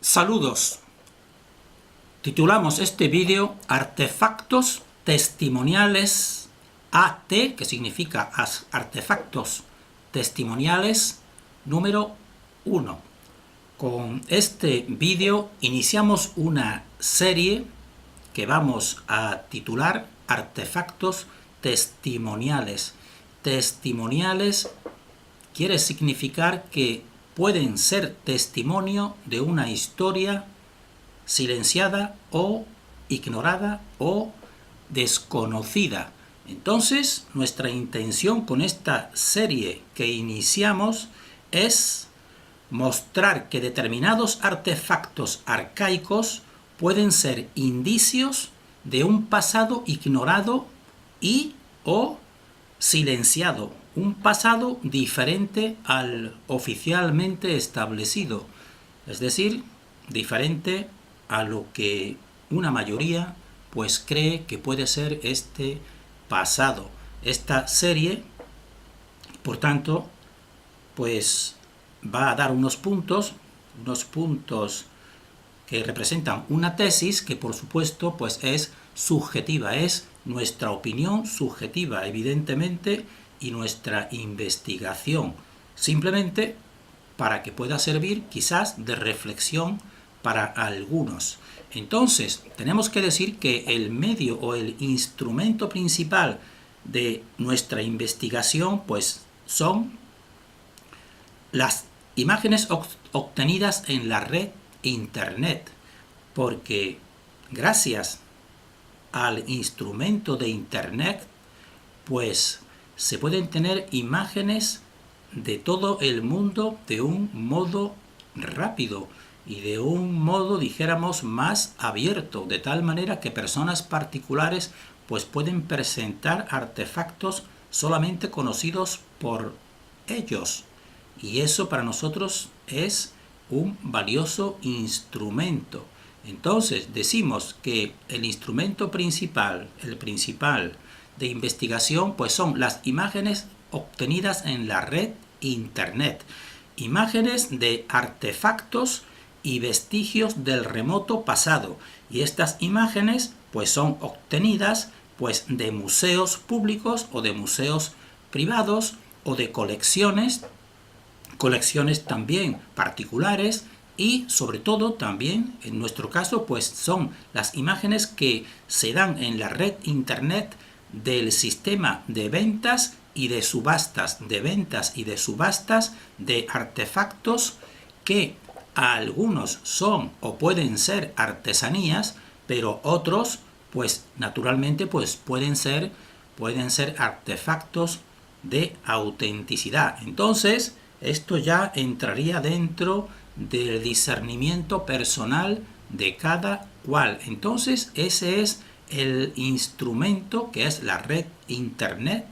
Saludos. Titulamos este vídeo Artefactos Testimoniales AT, que significa Artefactos Testimoniales número 1. Con este vídeo iniciamos una serie que vamos a titular Artefactos Testimoniales. Testimoniales quiere significar que pueden ser testimonio de una historia silenciada o ignorada o desconocida. Entonces, nuestra intención con esta serie que iniciamos es mostrar que determinados artefactos arcaicos pueden ser indicios de un pasado ignorado y o silenciado, un pasado diferente al oficialmente establecido, es decir, diferente a lo que una mayoría pues cree que puede ser este pasado. Esta serie, por tanto, pues va a dar unos puntos que representan una tesis que por supuesto pues es subjetiva, es nuestra opinión subjetiva, evidentemente, y nuestra investigación, simplemente para que pueda servir quizás de reflexión para algunos. Entonces, tenemos que decir que el medio o el instrumento principal de nuestra investigación pues son las imágenes obtenidas en la red Internet, porque gracias al instrumento de Internet pues se pueden tener imágenes de todo el mundo de un modo rápido y de un modo, dijéramos, más abierto, de tal manera que personas particulares pues pueden presentar artefactos solamente conocidos por ellos. Y eso para nosotros es un valioso instrumento. Entonces decimos que el instrumento principal, el principal de investigación, pues son las imágenes obtenidas en la red Internet. Imágenes de artefactos y vestigios del remoto pasado. Y estas imágenes pues son obtenidas pues de museos públicos o de museos privados o de colecciones también particulares, y sobre todo también en nuestro caso pues son las imágenes que se dan en la red Internet del sistema de ventas y de subastas, de artefactos que algunos son o pueden ser artesanías, pero otros pues naturalmente pues pueden ser artefactos de autenticidad. Entonces, esto ya entraría dentro del discernimiento personal de cada cual. Entonces, ese es el instrumento que es la red Internet,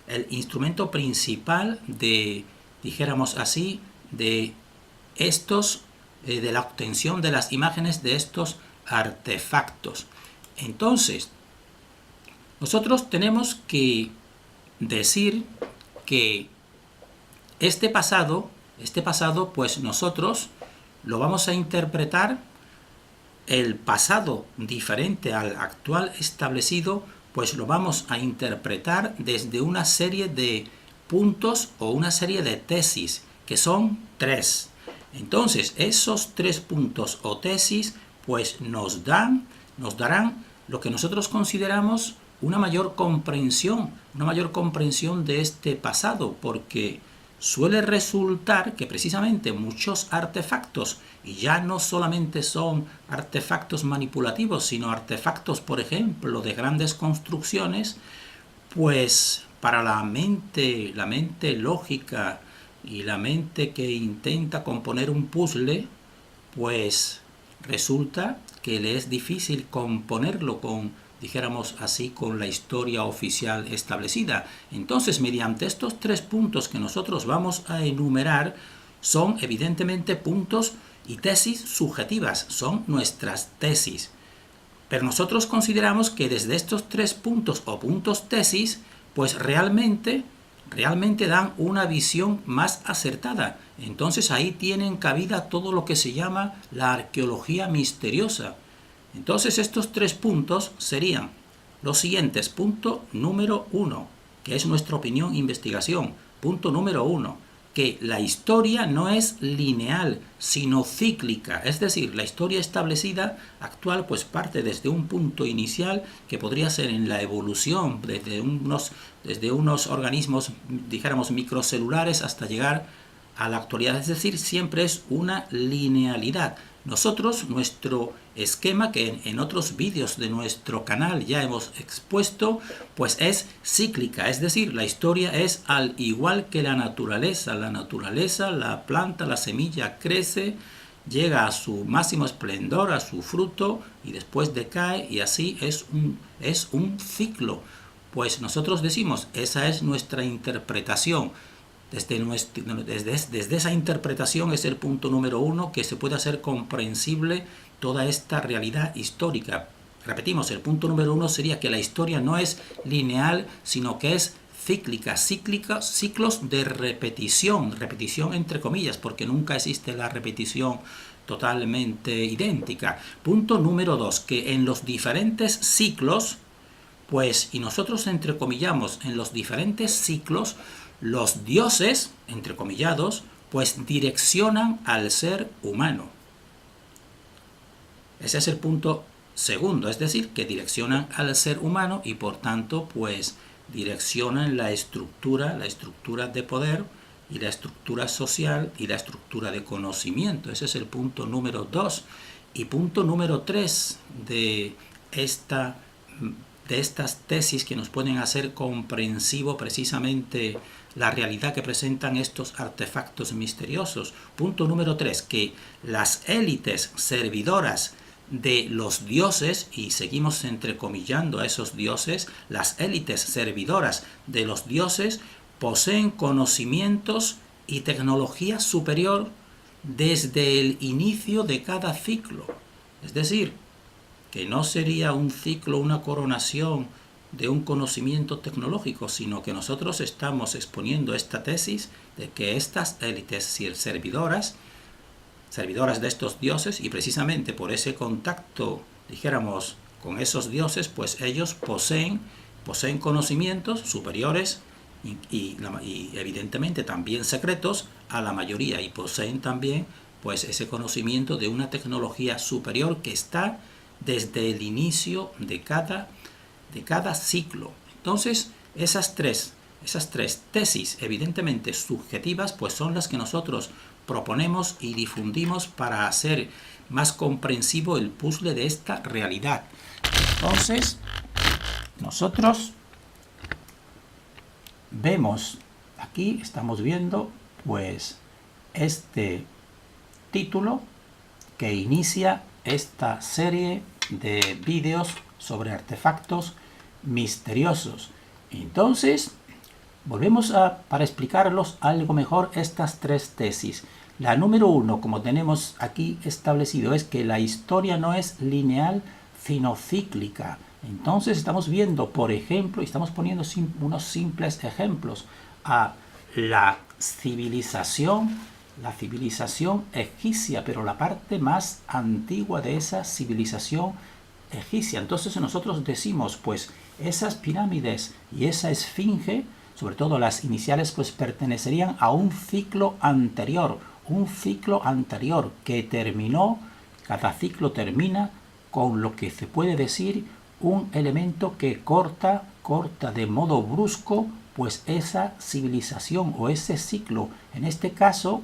el instrumento principal de, dijéramos así, de estos, de la obtención de las imágenes de estos artefactos. Entonces, nosotros tenemos que decir que este pasado, pues nosotros lo vamos a interpretar, el pasado diferente al actual establecido, pues lo vamos a interpretar desde una serie de puntos o una serie de tesis, que son 3. Entonces, esos 3 puntos o tesis, pues nos darán lo que nosotros consideramos una mayor comprensión de este pasado, porque suele resultar que precisamente muchos artefactos, y ya no solamente son artefactos manipulativos, sino artefactos, por ejemplo, de grandes construcciones, pues para la mente lógica y la mente que intenta componer un puzzle, pues resulta que le es difícil componerlo con, dijéramos así, con la historia oficial establecida. Entonces, mediante estos 3 puntos que nosotros vamos a enumerar, son evidentemente puntos y tesis subjetivas, son nuestras tesis. Pero nosotros consideramos que desde estos 3 puntos o puntos tesis, pues realmente realmente dan una visión más acertada. Entonces ahí tienen cabida todo lo que se llama la arqueología misteriosa. Entonces estos 3 puntos serían los siguientes. Punto número 1, que es nuestra opinión investigación. Punto número 1, que la historia no es lineal, sino cíclica. Es decir, la historia establecida actual pues parte desde un punto inicial que podría ser en la evolución desde unos organismos, dijéramos, microcelulares hasta llegar a la actualidad. Es decir, siempre es una linealidad. Nosotros, nuestro esquema, que en otros vídeos de nuestro canal ya hemos expuesto, pues es cíclica, es decir, la historia es al igual que la naturaleza. La naturaleza, la planta, la semilla crece, llega a su máximo esplendor, a su fruto, y después decae, y así es un ciclo. Pues nosotros decimos, esa es nuestra interpretación. Desde esa interpretación es el punto número 1, que se puede hacer comprensible toda esta realidad histórica. Repetimos, el punto número 1 sería que la historia no es lineal, sino que es cíclica, ciclos de repetición entre comillas, porque nunca existe la repetición totalmente idéntica. Punto número 2, que en los diferentes ciclos, pues, y nosotros entrecomillamos, en los diferentes ciclos, los dioses, entrecomillados, pues direccionan al ser humano. Ese es el punto segundo, es decir, que direccionan al ser humano y por tanto, pues, direccionan la estructura de poder y la estructura social y la estructura de conocimiento. Ese es el punto número 2. Y punto número 3 de estas tesis que nos pueden hacer comprensivo precisamente la realidad que presentan estos artefactos misteriosos. Punto número 3, que las élites servidoras de los dioses, y seguimos entrecomillando a esos dioses, las élites servidoras de los dioses poseen conocimientos y tecnología superior desde el inicio de cada ciclo. Es decir, que no sería un ciclo, una coronación de un conocimiento tecnológico, sino que nosotros estamos exponiendo esta tesis de que estas élites servidoras de estos dioses, y precisamente por ese contacto, dijéramos, con esos dioses, pues ellos poseen conocimientos superiores y evidentemente también secretos a la mayoría, y poseen también pues ese conocimiento de una tecnología superior que está desde el inicio de cada ciclo. Entonces, esas tres tesis, evidentemente subjetivas, pues son las que nosotros proponemos y difundimos para hacer más comprensivo el puzzle de esta realidad. Entonces, nosotros vemos, aquí estamos viendo, pues, este título que inicia esta serie de vídeos sobre artefactos misteriosos. Entonces, volvemos para explicarlos algo mejor estas 3 tesis. La número 1, como tenemos aquí establecido, es que la historia no es lineal, sino cíclica. Entonces estamos viendo, por ejemplo, y estamos poniendo unos simples ejemplos, a la civilización egipcia, pero la parte más antigua de esa civilización egipcia. Entonces nosotros decimos, pues, esas pirámides y esa esfinge, sobre todo las iniciales, pues pertenecerían a un ciclo anterior que terminó. Cada ciclo termina con lo que se puede decir un elemento que corta de modo brusco pues esa civilización o ese ciclo. En este caso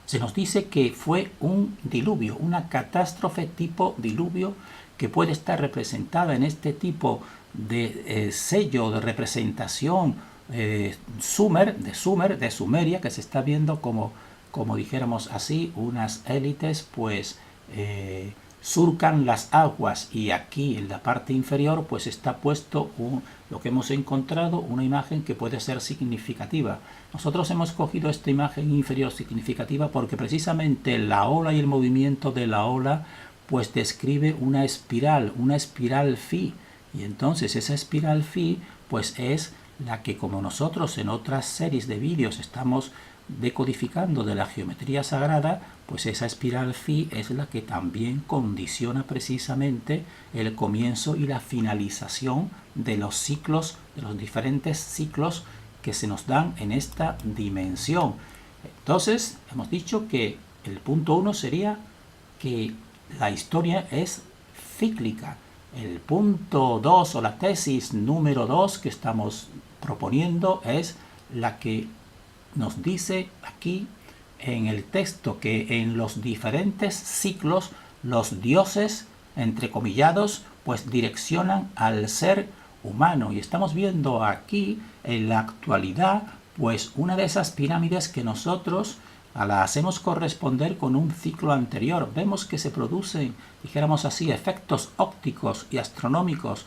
se nos dice que fue un diluvio, una catástrofe tipo diluvio, que puede estar representada en este tipo de sello de representación de Sumeria, que se está viendo como dijéramos así, unas élites pues surcan las aguas, y aquí en la parte inferior pues está puesto lo que hemos encontrado, una imagen que puede ser significativa. Nosotros hemos cogido esta imagen inferior significativa porque precisamente la ola y el movimiento de la ola pues describe una espiral phi, y entonces esa espiral phi pues es la que, como nosotros en otras series de vídeos estamos decodificando de la geometría sagrada, pues esa espiral phi es la que también condiciona precisamente el comienzo y la finalización de los ciclos, de los diferentes ciclos que se nos dan en esta dimensión. Entonces, hemos dicho que el punto 1 sería que la historia es cíclica. El punto 2 o la tesis número 2 que estamos proponiendo es la que nos dice aquí en el texto que en los diferentes ciclos los dioses, entrecomillados, pues direccionan al ser humano. Y estamos viendo aquí en la actualidad pues una de esas pirámides que nosotros la hacemos corresponder con un ciclo anterior. Vemos que se producen, dijéramos así, efectos ópticos y astronómicos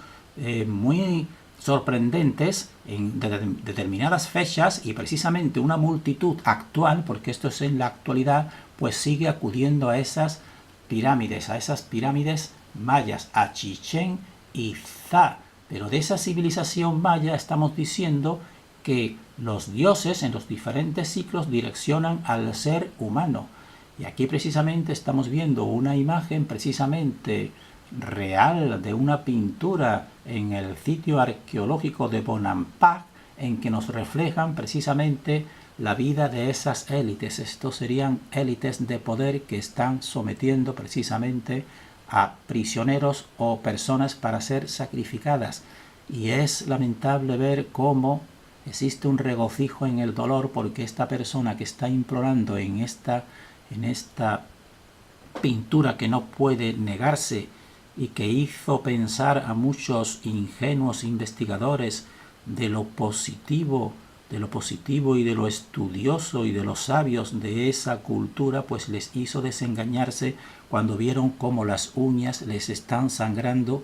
muy sorprendentes en determinadas fechas, y precisamente una multitud actual, porque esto es en la actualidad, pues sigue acudiendo a esas pirámides mayas, a Chichén Itzá. Pero de esa civilización maya estamos diciendo que los dioses en los diferentes ciclos direccionan al ser humano. Y aquí precisamente estamos viendo una imagen precisamente real de una pintura en el sitio arqueológico de Bonampak, en que nos reflejan precisamente la vida de esas élites. Estos serían élites de poder que están sometiendo precisamente a prisioneros o personas para ser sacrificadas. Y es lamentable ver cómo existe un regocijo en el dolor, porque esta persona que está implorando en esta pintura que no puede negarse y que hizo pensar a muchos ingenuos investigadores de lo positivo y de lo estudioso y de los sabios de esa cultura, pues les hizo desengañarse cuando vieron cómo las uñas les están sangrando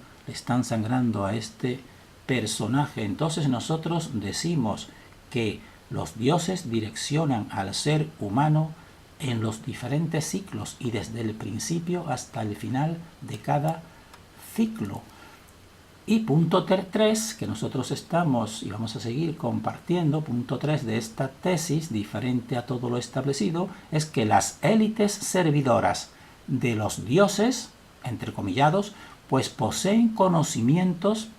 a este personaje. Entonces nosotros decimos que los dioses direccionan al ser humano en los diferentes ciclos y desde el principio hasta el final de cada ciclo. Y punto 3, que nosotros estamos y vamos a seguir compartiendo, punto 3 de esta tesis, diferente a todo lo establecido, es que las élites servidoras de los dioses, entrecomillados, pues poseen conocimientos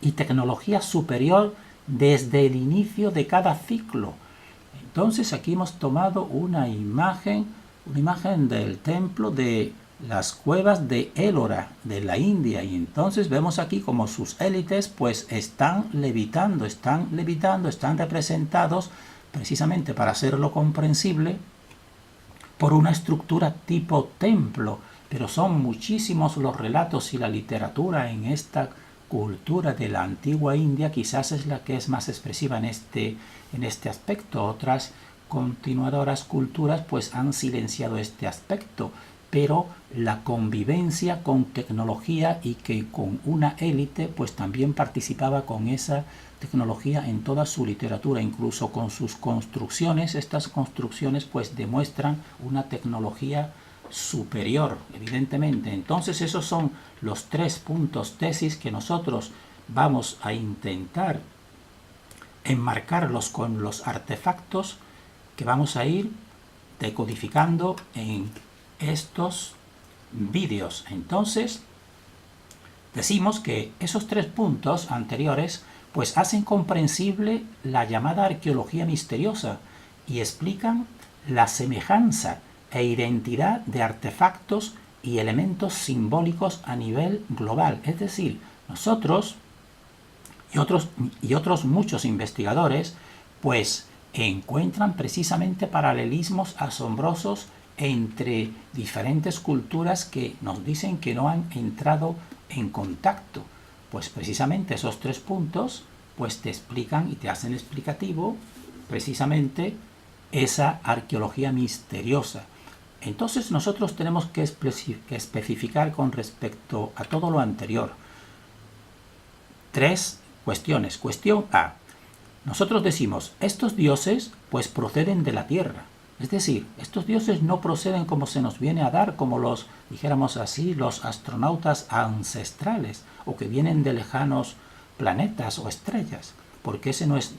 y tecnología superior desde el inicio de cada ciclo. Entonces aquí hemos tomado una imagen del templo de las cuevas de Ellora, de la India, y entonces vemos aquí como sus élites pues están levitando, están representados precisamente para hacerlo comprensible por una estructura tipo templo. Pero son muchísimos los relatos y la literatura en esta cultura de la antigua India, quizás es la que es más expresiva en este aspecto. Otras continuadoras culturas pues han silenciado este aspecto, pero la convivencia con tecnología y que con una élite pues también participaba con esa tecnología en toda su literatura, incluso con sus construcciones. Estas construcciones pues demuestran una tecnología superior, evidentemente. Entonces esos son los 3 puntos tesis que nosotros vamos a intentar enmarcarlos con los artefactos que vamos a ir decodificando en estos vídeos. Entonces decimos que esos 3 puntos anteriores pues hacen comprensible la llamada arqueología misteriosa y explican la semejanza e identidad de artefactos y elementos simbólicos a nivel global. Es decir, nosotros y otros muchos investigadores pues encuentran precisamente paralelismos asombrosos entre diferentes culturas que nos dicen que no han entrado en contacto. Pues precisamente esos 3 puntos pues te explican y te hacen explicativo precisamente esa arqueología misteriosa. Entonces nosotros tenemos que especificar con respecto a todo lo anterior 3 cuestiones. Cuestión A. Nosotros decimos, estos dioses pues proceden de la tierra. Es decir, estos dioses no proceden como se nos viene a dar, como los, dijéramos así, los astronautas ancestrales, o que vienen de lejanos planetas o estrellas, porque ese no es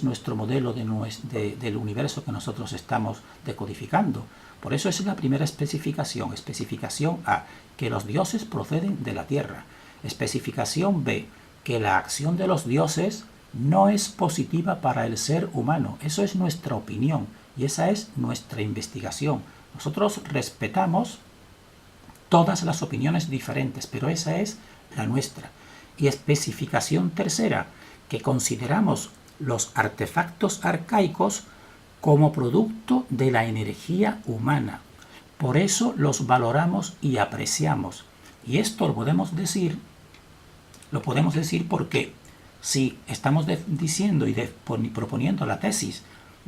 nuestro modelo del universo que nosotros estamos decodificando. Por eso es la primera especificación. Especificación A, que los dioses proceden de la Tierra. Especificación B, que la acción de los dioses no es positiva para el ser humano. Eso es nuestra opinión y esa es nuestra investigación. Nosotros respetamos todas las opiniones diferentes, pero esa es la nuestra. Y especificación tercera, que consideramos los artefactos arcaicos como producto de la energía humana. Por eso los valoramos y apreciamos. Y esto lo podemos decir porque si estamos diciendo y proponiendo la tesis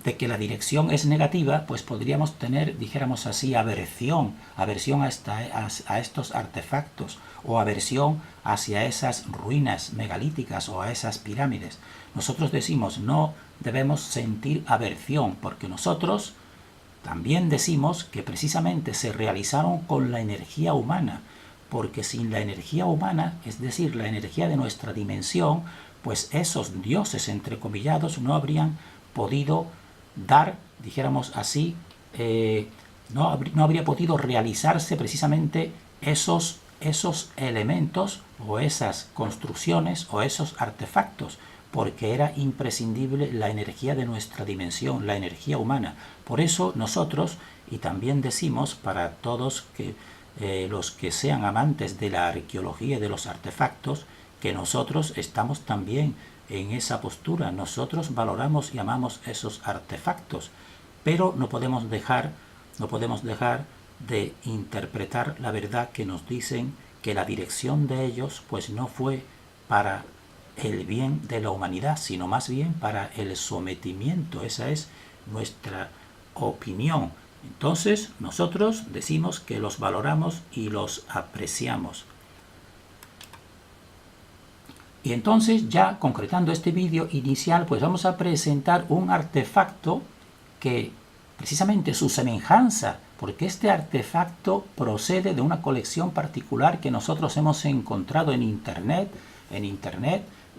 de que la dirección es negativa, pues podríamos tener, dijéramos así, aversión a estos artefactos o aversión hacia esas ruinas megalíticas o a esas pirámides. Nosotros decimos no debemos sentir aversión porque nosotros también decimos que precisamente se realizaron con la energía humana, porque sin la energía humana, es decir, la energía de nuestra dimensión, pues esos dioses entrecomillados no habrían podido dar, dijéramos así, no habría podido realizarse precisamente esos elementos o esas construcciones o esos artefactos, porque era imprescindible la energía de nuestra dimensión, la energía humana. Por eso nosotros, y también decimos para todos los que sean amantes de la arqueología y de los artefactos, que nosotros estamos también en esa postura. Nosotros valoramos y amamos esos artefactos, pero no podemos dejar de interpretar la verdad que nos dicen que la dirección de ellos pues no fue para el bien de la humanidad, sino más bien para el sometimiento. Esa es nuestra opinión. Entonces nosotros decimos que los valoramos y los apreciamos. Y entonces, ya concretando este vídeo inicial, pues vamos a presentar un artefacto que precisamente su semejanza, porque este artefacto procede de una colección particular que nosotros hemos encontrado en internet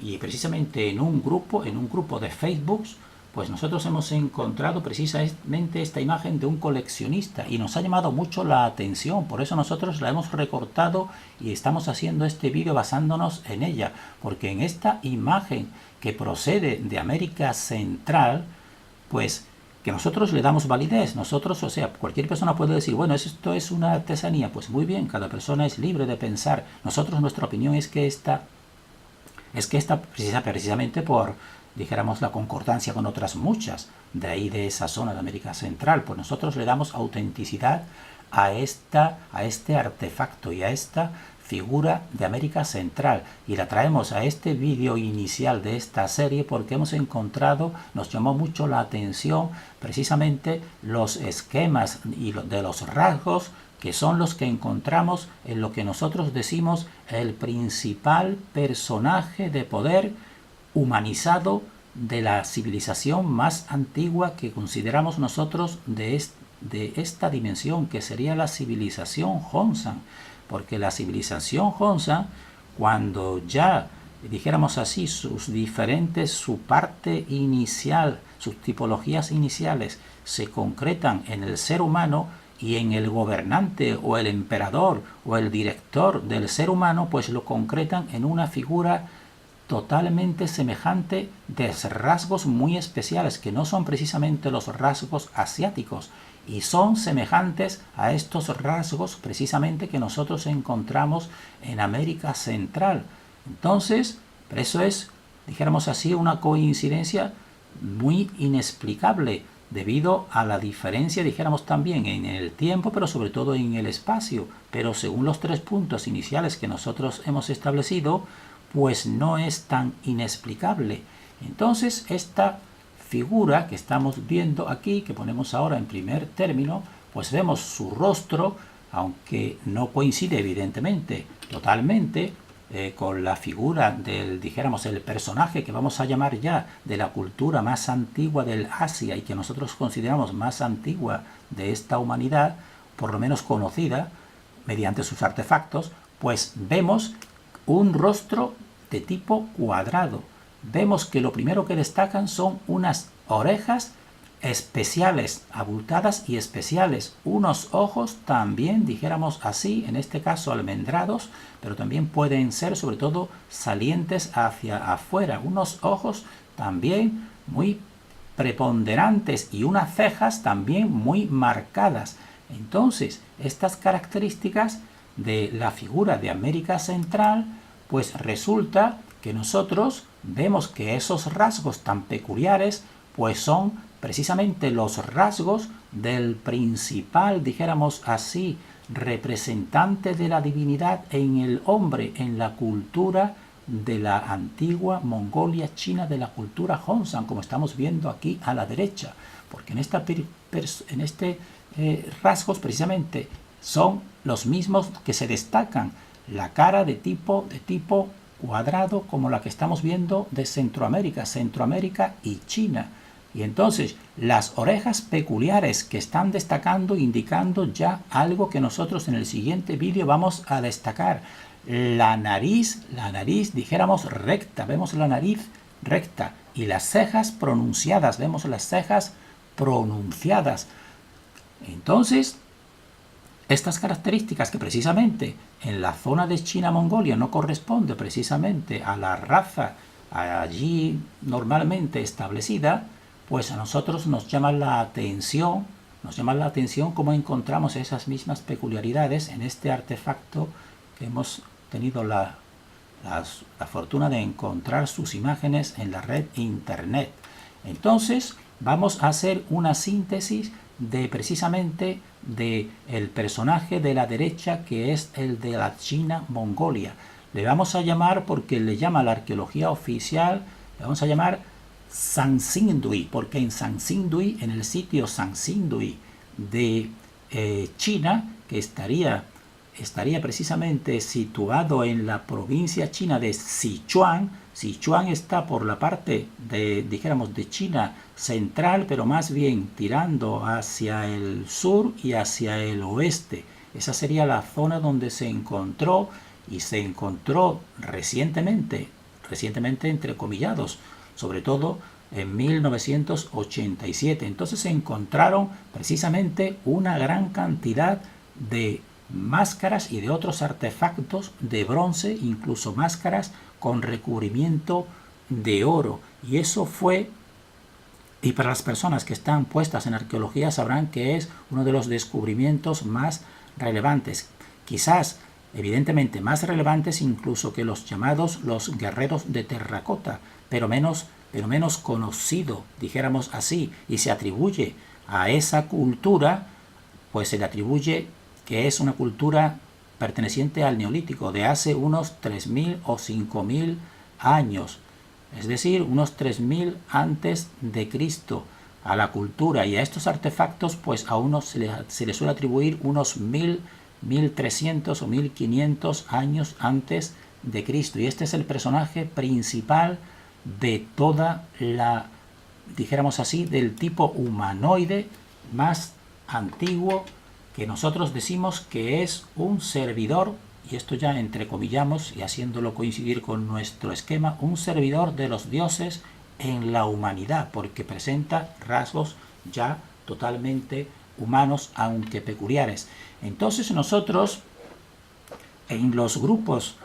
y precisamente en un grupo de Facebook, pues nosotros hemos encontrado precisamente esta imagen de un coleccionista y nos ha llamado mucho la atención. Por eso nosotros la hemos recortado y estamos haciendo este vídeo basándonos en ella, porque en esta imagen que procede de América Central, pues que nosotros le damos validez. Nosotros, o sea, cualquier persona puede decir, bueno, esto es una artesanía. Pues muy bien, cada persona es libre de pensar. Nosotros, nuestra opinión es que esta precisamente por, dijéramos, la concordancia con otras muchas de ahí de esa zona de América Central, pues nosotros le damos autenticidad a este artefacto y a esta figura de América Central y la traemos a este vídeo inicial de esta serie porque hemos encontrado, nos llamó mucho la atención precisamente los esquemas y de los rasgos que son los que encontramos en lo que nosotros decimos el principal personaje de poder humanizado de la civilización más antigua que consideramos nosotros de esta dimensión, que sería la civilización Joseon, porque la civilización Joseon, cuando ya, dijéramos así, su parte inicial, sus tipologías iniciales se concretan en el ser humano y en el gobernante o el emperador o el director del ser humano, pues lo concretan en una figura totalmente semejante de rasgos muy especiales que no son precisamente los rasgos asiáticos y son semejantes a estos rasgos precisamente que nosotros encontramos en América Central. Entonces, eso es, dijéramos así, una coincidencia muy inexplicable debido a la diferencia, dijéramos también, en el tiempo, pero sobre todo en el espacio. Pero según los 3 puntos iniciales que nosotros hemos establecido, pues no es tan inexplicable. Entonces, esta figura que estamos viendo aquí, que ponemos ahora en primer término, pues vemos su rostro, aunque no coincide evidentemente totalmente con la figura del, dijéramos, el personaje que vamos a llamar ya de la cultura más antigua del Asia y que nosotros consideramos más antigua de esta humanidad, por lo menos conocida mediante sus artefactos, pues vemos un rostro de tipo cuadrado. Vemos que lo primero que destacan son unas orejas especiales, abultadas y especiales, unos ojos también, dijéramos así, en este caso almendrados, pero también pueden ser sobre todo salientes hacia afuera, unos ojos también muy preponderantes y unas cejas también muy marcadas. Entonces, estas características de la figura de América Central, pues resulta que nosotros vemos que esos rasgos tan peculiares, pues son precisamente los rasgos del principal, dijéramos así, representante de la divinidad en el hombre, en la cultura de la antigua Mongolia china, de la cultura Hongshan, como estamos viendo aquí a la derecha, porque en este rasgos precisamente son los mismos que se destacan, la cara de tipo cuadrado, como la que estamos viendo de Centroamérica y China. Y entonces las orejas peculiares que están destacando, indicando ya algo que nosotros en el siguiente vídeo vamos a destacar. La nariz, dijéramos recta, vemos la nariz recta, y las cejas pronunciadas, vemos las cejas pronunciadas. Entonces, estas características que precisamente en la zona de China-Mongolia no corresponde precisamente a la raza allí normalmente establecida, pues a nosotros nos llama la atención cómo encontramos esas mismas peculiaridades en este artefacto que hemos tenido la fortuna de encontrar sus imágenes en la red internet. Entonces vamos a hacer una síntesis de precisamente de el personaje de la derecha, que es el de la China-Mongolia. Le vamos a llamar, porque le llama la arqueología oficial, le vamos a llamar Sanxingdui, porque en Sanxingdui, en el sitio Sanxingdui de China, que estaría precisamente situado en la provincia china de Sichuan. Sichuan está por la parte de, dijéramos, de China central, pero más bien tirando hacia el sur y hacia el oeste. Esa sería la zona donde se encontró, y se encontró recientemente entrecomillados, sobre todo en 1987. Entonces se encontraron precisamente una gran cantidad de máscaras y de otros artefactos de bronce, incluso máscaras con recubrimiento de oro. Y eso fue, y para las personas que están puestas en arqueología sabrán que es uno de los descubrimientos más relevantes, quizás evidentemente más relevantes incluso que los llamados los guerreros de terracota, pero menos conocido, dijéramos así, y se atribuye a esa cultura, pues se le atribuye que es una cultura perteneciente al Neolítico, de hace unos 3.000 o 5.000 años, es decir, unos 3.000 antes de Cristo. A la cultura y a estos artefactos, pues a unos se le suele atribuir unos 1.300 o 1.500 años antes de Cristo. Y este es el personaje principal de toda la, dijéramos así, del tipo humanoide más antiguo, que nosotros decimos que es un servidor, y esto ya entrecomillamos y haciéndolo coincidir con nuestro esquema, un servidor de los dioses en la humanidad, porque presenta rasgos ya totalmente humanos, aunque peculiares. Entonces nosotros, en los grupos,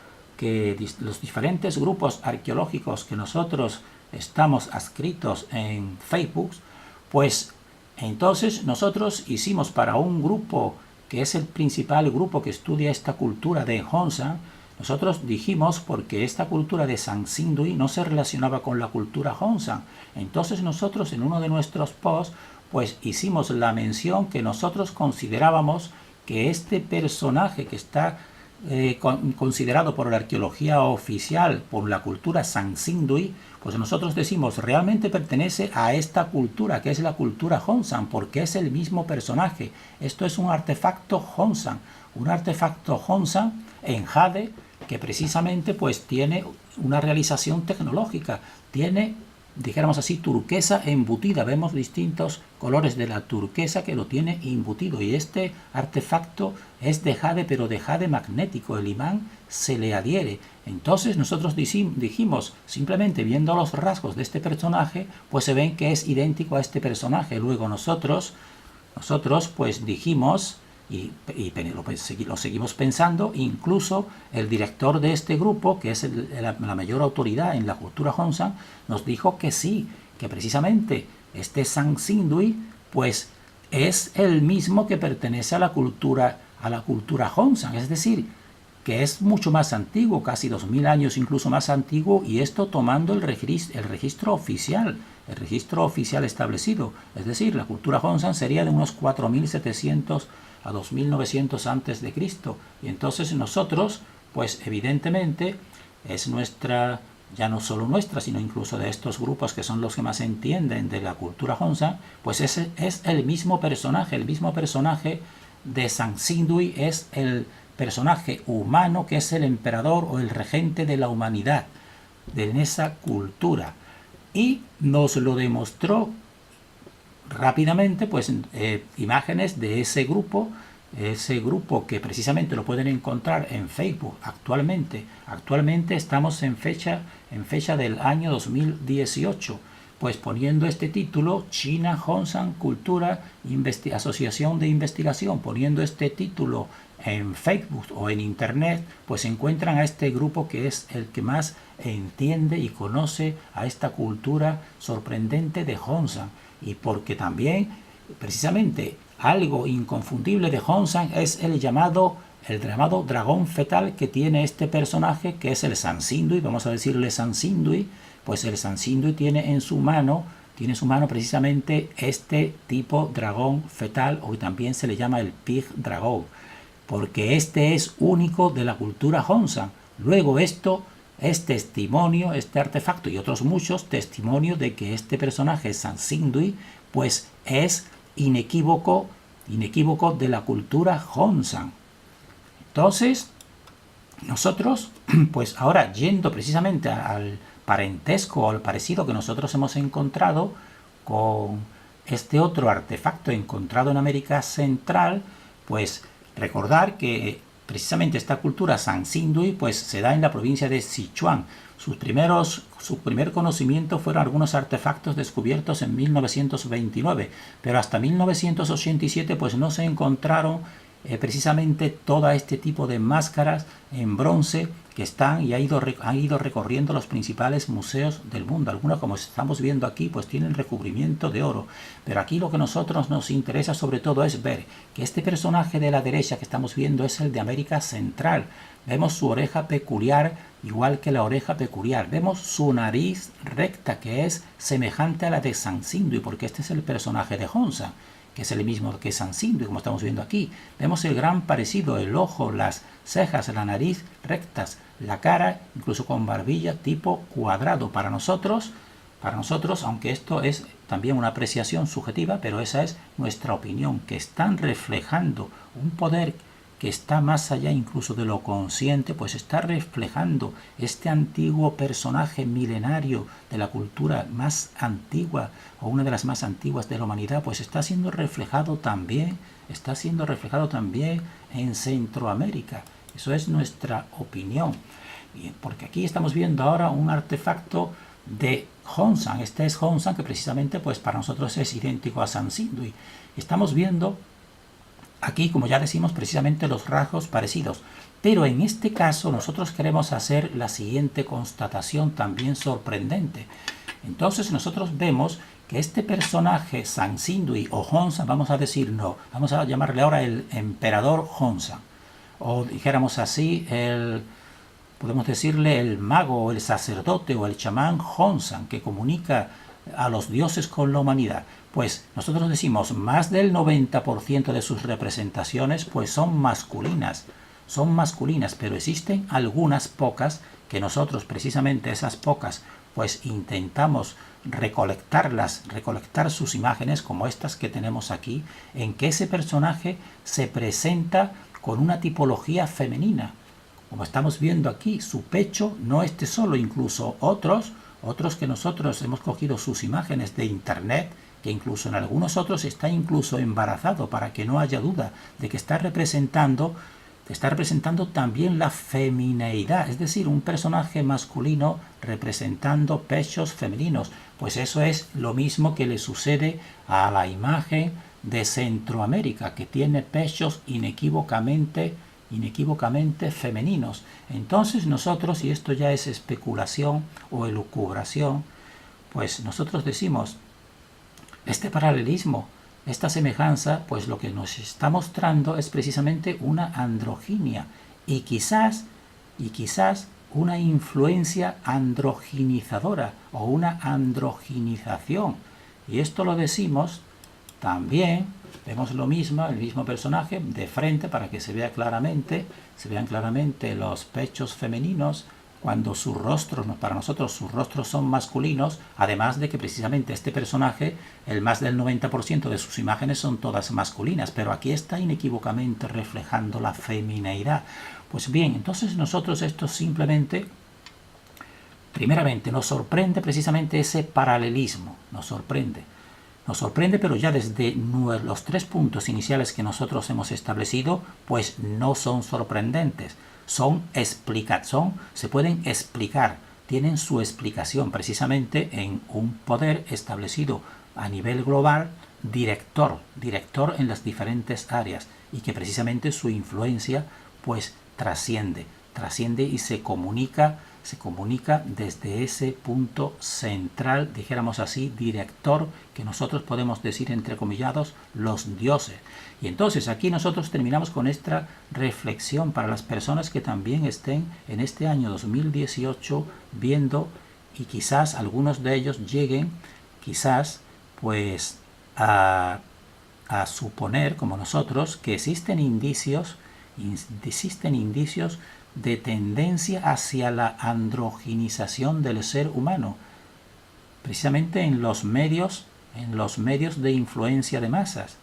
los diferentes grupos arqueológicos que nosotros estamos adscritos en Facebook, pues entonces nosotros hicimos para un grupo que es el principal grupo que estudia esta cultura de Hongshan, nosotros dijimos, porque esta cultura de Sanxingdui no se relacionaba con la cultura Hongshan, entonces nosotros en uno de nuestros posts pues hicimos la mención que nosotros considerábamos que este personaje que está considerado por la arqueología oficial, por la cultura Sanxingdui, pues nosotros decimos realmente pertenece a esta cultura, que es la cultura Hongshan, porque es el mismo personaje. Esto es un artefacto Hongshan en jade, que precisamente pues tiene una realización tecnológica, tiene dijéramos así, turquesa embutida. Vemos distintos colores de la turquesa que lo tiene embutido. Y este artefacto es de jade, pero de jade magnético. El imán se le adhiere. Entonces nosotros dijimos, simplemente viendo los rasgos de este personaje, pues se ven que es idéntico a este personaje. Luego nosotros pues dijimos, y lo seguimos pensando, incluso el director de este grupo, que es la mayor autoridad en la cultura Hongsan, nos dijo que sí, que precisamente este San Sindui pues es el mismo que pertenece a la cultura Hongsan, es decir, que es mucho más antiguo, casi 2000 años incluso más antiguo, y esto tomando el registro oficial establecido. Es decir, la cultura Hongsan sería de unos 4700 a 2900 antes de Cristo. Y entonces nosotros, pues evidentemente, es nuestra, ya no solo nuestra, sino incluso de estos grupos que son los que más entienden de la cultura Hongsan, pues ese es el mismo personaje de San Sindui, es el personaje humano que es el emperador o el regente de la humanidad en esa cultura, y nos lo demostró rápidamente, pues imágenes de ese grupo que precisamente lo pueden encontrar en Facebook actualmente estamos en fecha del año 2018, pues poniendo este título, China Hongsan Cultura Asociación de Investigación, poniendo este título en Facebook o en Internet, pues encuentran a este grupo que es el que más entiende y conoce a esta cultura sorprendente de Hongsan. Y porque también, precisamente, algo inconfundible de Hongsan es el llamado dragón fetal que tiene este personaje, que es el San Sindui, vamos a decirle San Sindui. Pues el San Sindui tiene en su mano precisamente este tipo dragón fetal, o también se le llama el Pig Dragón, porque este es único de la cultura Hongsan. Luego esto es testimonio, este artefacto y otros muchos testimonios de que este personaje San Sindui pues es inequívoco de la cultura Hongsan. Entonces nosotros, pues ahora yendo precisamente al parentesco o al parecido que nosotros hemos encontrado con este otro artefacto encontrado en América Central, pues recordar que precisamente esta cultura San Sindui pues se da en la provincia de Sichuan. Su primer conocimiento fueron algunos artefactos descubiertos en 1929, pero hasta 1987 pues no se encontraron precisamente todo este tipo de máscaras en bronce que están y han ido recorriendo los principales museos del mundo. Algunos, como estamos viendo aquí, pues tienen recubrimiento de oro. Pero aquí lo que a nosotros nos interesa sobre todo es ver que este personaje de la derecha que estamos viendo es el de América Central. Vemos su oreja peculiar, igual que la oreja peculiar. Vemos su nariz recta, que es semejante a la de San Sindui, porque este es el personaje de Hongsan, que es el mismo que San Sindui, como estamos viendo aquí. Vemos el gran parecido, el ojo, las cejas, la nariz rectas, la cara, incluso con barbilla tipo cuadrado. Para nosotros, aunque esto es también una apreciación subjetiva, pero esa es nuestra opinión, que están reflejando un poder que está más allá incluso de lo consciente, pues está reflejando este antiguo personaje milenario de la cultura más antigua, o una de las más antiguas de la humanidad, pues está siendo reflejado también en Centroamérica. Eso es nuestra opinión. Bien, porque aquí estamos viendo ahora un artefacto de Hongsan. Este es Hongsan, que precisamente pues para nosotros es idéntico a San Sindui. Estamos viendo aquí, como ya decimos, precisamente los rasgos parecidos. Pero en este caso nosotros queremos hacer la siguiente constatación también sorprendente. Entonces nosotros vemos que este personaje San Sindui o Hongsan, vamos a llamarle ahora el emperador Hongsan, o dijéramos así, podemos decirle el mago o el sacerdote o el chamán Hongsan, que comunica a los dioses con la humanidad. Pues nosotros decimos más del 90% de sus representaciones pues son masculinas, pero existen algunas pocas que nosotros precisamente esas pocas pues intentamos recolectar sus imágenes, como estas que tenemos aquí, en que ese personaje se presenta con una tipología femenina. Como estamos viendo aquí, su pecho, no este solo, incluso otros otros que nosotros hemos cogido sus imágenes de internet, que incluso en algunos otros está incluso embarazado, para que no haya duda de que está representando también la femineidad, es decir, un personaje masculino representando pechos femeninos. Pues eso es lo mismo que le sucede a la imagen de Centroamérica, que tiene pechos inequívocamente femeninos. Entonces nosotros, y esto ya es especulación o elucubración, pues nosotros decimos, este paralelismo, esta semejanza, pues lo que nos está mostrando es precisamente una androginia y quizás una influencia androginizadora o una androginización. Y esto lo decimos también, vemos lo mismo, el mismo personaje de frente para que se vean claramente los pechos femeninos, cuando sus rostros, para nosotros sus rostros son masculinos, además de que precisamente este personaje, el más del 90% de sus imágenes son todas masculinas, pero aquí está inequívocamente reflejando la femineidad. Pues bien, entonces nosotros esto simplemente, primeramente, nos sorprende precisamente ese paralelismo, nos sorprende, pero ya desde los 3 puntos iniciales que nosotros hemos establecido, pues no son sorprendentes. Se pueden explicar, tienen su explicación precisamente en un poder establecido a nivel global, director en las diferentes áreas, y que precisamente su influencia pues trasciende y se comunica desde ese punto central, dijéramos así, director, que nosotros podemos decir entrecomillados, los dioses. Y entonces aquí nosotros terminamos con esta reflexión para las personas que también estén en este año 2018 viendo, y quizás algunos de ellos lleguen quizás pues a suponer, como nosotros, que existen indicios de tendencia hacia la androginización del ser humano, precisamente en los medios de influencia de masas.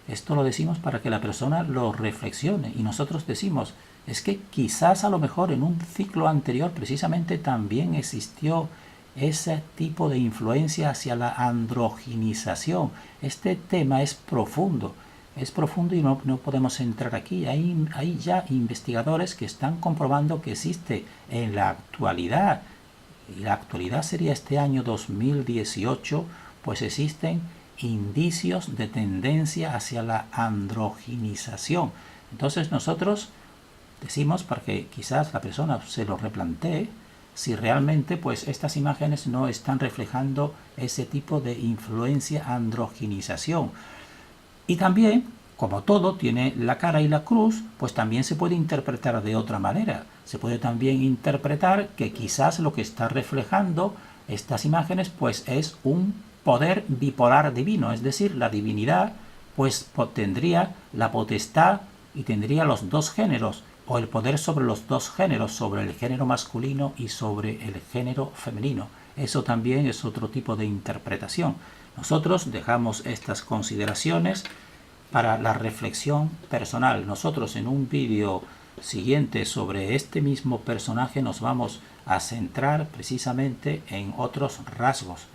Esto lo decimos para que la persona lo reflexione, y nosotros decimos, es que quizás a lo mejor en un ciclo anterior precisamente también existió ese tipo de influencia hacia la androginización. Este tema es profundo y no podemos entrar aquí. Hay ya investigadores que están comprobando que existe en la actualidad, y la actualidad sería este año 2018, pues existen indicios de tendencia hacia la androginización. Entonces nosotros decimos, para que quizás la persona se lo replantee, si realmente pues estas imágenes no están reflejando ese tipo de influencia androginización. Y también, como todo tiene la cara y la cruz, pues también se puede interpretar de otra manera. Se puede también interpretar que quizás lo que está reflejando estas imágenes pues es un poder bipolar divino, es decir, la divinidad pues tendría la potestad y tendría los dos géneros, o el poder sobre los dos géneros, sobre el género masculino y sobre el género femenino. Eso también es otro tipo de interpretación. Nosotros dejamos estas consideraciones para la reflexión personal. Nosotros en un vídeo siguiente sobre este mismo personaje nos vamos a centrar precisamente en otros rasgos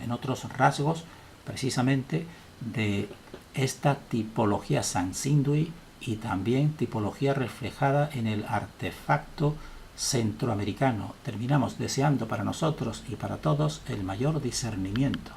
precisamente de esta tipología Sansindui, y también tipología reflejada en el artefacto centroamericano. Terminamos deseando para nosotros y para todos el mayor discernimiento.